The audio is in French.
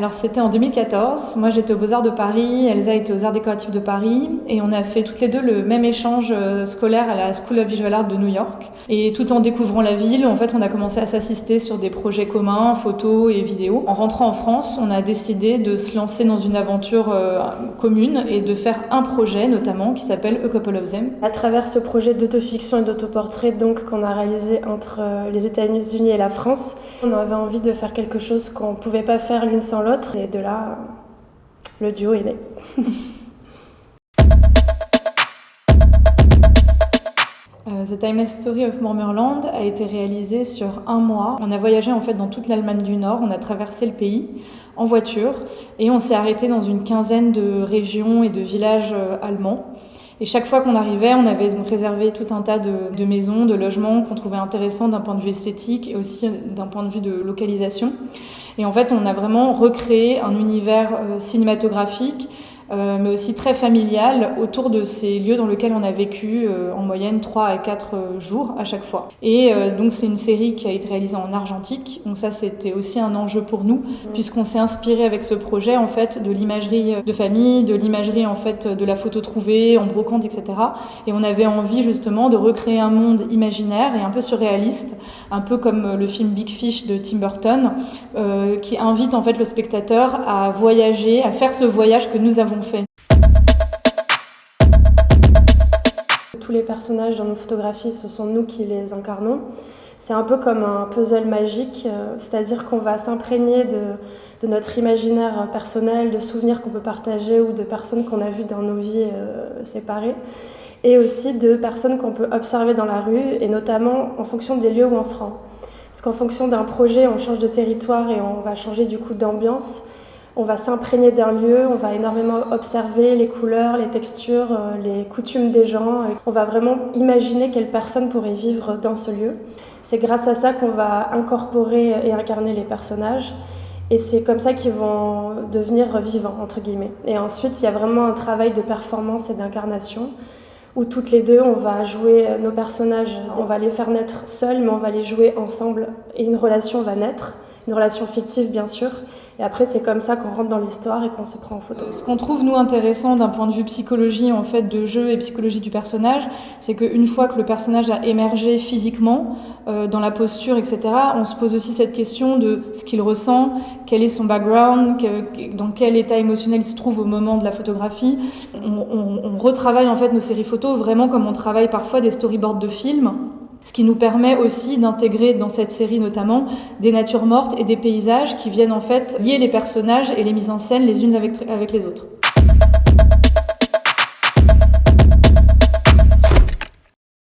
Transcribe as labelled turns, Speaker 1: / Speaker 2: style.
Speaker 1: Alors c'était en 2014, moi j'étais aux Beaux-Arts de Paris, Elsa était aux Arts décoratifs de Paris et on a fait toutes les deux le même échange scolaire à la School of Visual Art de New York. Et tout en découvrant la ville, en fait on a commencé à s'assister sur des projets communs, photos et vidéos. En rentrant en France, on a décidé de se lancer dans une aventure commune et de faire un projet notamment qui s'appelle A Couple of Them.
Speaker 2: À travers ce projet d'autofiction et d'autoportrait donc qu'on a réalisé entre les États-Unis et la France, on avait envie de faire quelque chose qu'on ne pouvait pas faire l'une sans l'autre et de là, le duo est né.
Speaker 1: The Timeless Story of Mormorland a été réalisé sur un mois. On a voyagé en fait dans toute l'Allemagne du Nord, on a traversé le pays en voiture et on s'est arrêté dans une quinzaine de régions et de villages allemands. Et chaque fois qu'on arrivait, on avait donc réservé tout un tas de maisons, de logements qu'on trouvait intéressants d'un point de vue esthétique et aussi d'un point de vue de localisation. Et en fait, on a vraiment recréé un univers cinématographique, mais aussi très familial autour de ces lieux dans lesquels on a vécu en moyenne 3 à 4 jours à chaque fois. Et donc c'est une série qui a été réalisée en argentique, donc ça c'était aussi un enjeu pour nous, puisqu'on s'est inspiré avec ce projet en fait de l'imagerie de famille, de l'imagerie en fait de la photo trouvée en brocante, etc. Et on avait envie justement de recréer un monde imaginaire et un peu surréaliste, un peu comme le film Big Fish de Tim Burton, qui invite en fait le spectateur à voyager, à faire ce voyage que nous avons fait.
Speaker 2: Tous les personnages dans nos photographies, ce sont nous qui les incarnons. C'est un peu comme un puzzle magique, c'est-à-dire qu'on va s'imprégner de notre imaginaire personnel, de souvenirs qu'on peut partager ou de personnes qu'on a vues dans nos vies séparées, et aussi de personnes qu'on peut observer dans la rue, et notamment en fonction des lieux où on se rend. Parce qu'en fonction d'un projet, on change de territoire et on va changer du coup d'ambiance. On va s'imprégner d'un lieu, on va énormément observer les couleurs, les textures, les coutumes des gens. On va vraiment imaginer quelle personne pourrait vivre dans ce lieu. C'est grâce à ça qu'on va incorporer et incarner les personnages. Et c'est comme ça qu'ils vont devenir vivants, entre guillemets. Et ensuite, il y a vraiment un travail de performance et d'incarnation où toutes les deux, on va jouer nos personnages. On va les faire naître seuls, mais on va les jouer ensemble. Et une relation va naître, une relation fictive bien sûr. Et après, c'est comme ça qu'on rentre dans l'histoire et qu'on se prend en photo.
Speaker 1: Ce qu'on trouve, nous, intéressant d'un point de vue psychologie, en fait, de jeu et psychologie du personnage, c'est qu'une fois que le personnage a émergé physiquement, dans la posture, etc., on se pose aussi cette question de ce qu'il ressent, quel est son background, dans quel état émotionnel il se trouve au moment de la photographie. On retravaille, en fait, nos séries photos vraiment comme on travaille parfois des storyboards de films. Ce qui nous permet aussi d'intégrer dans cette série notamment des natures mortes et des paysages qui viennent en fait lier les personnages et les mises en scène les unes avec les autres.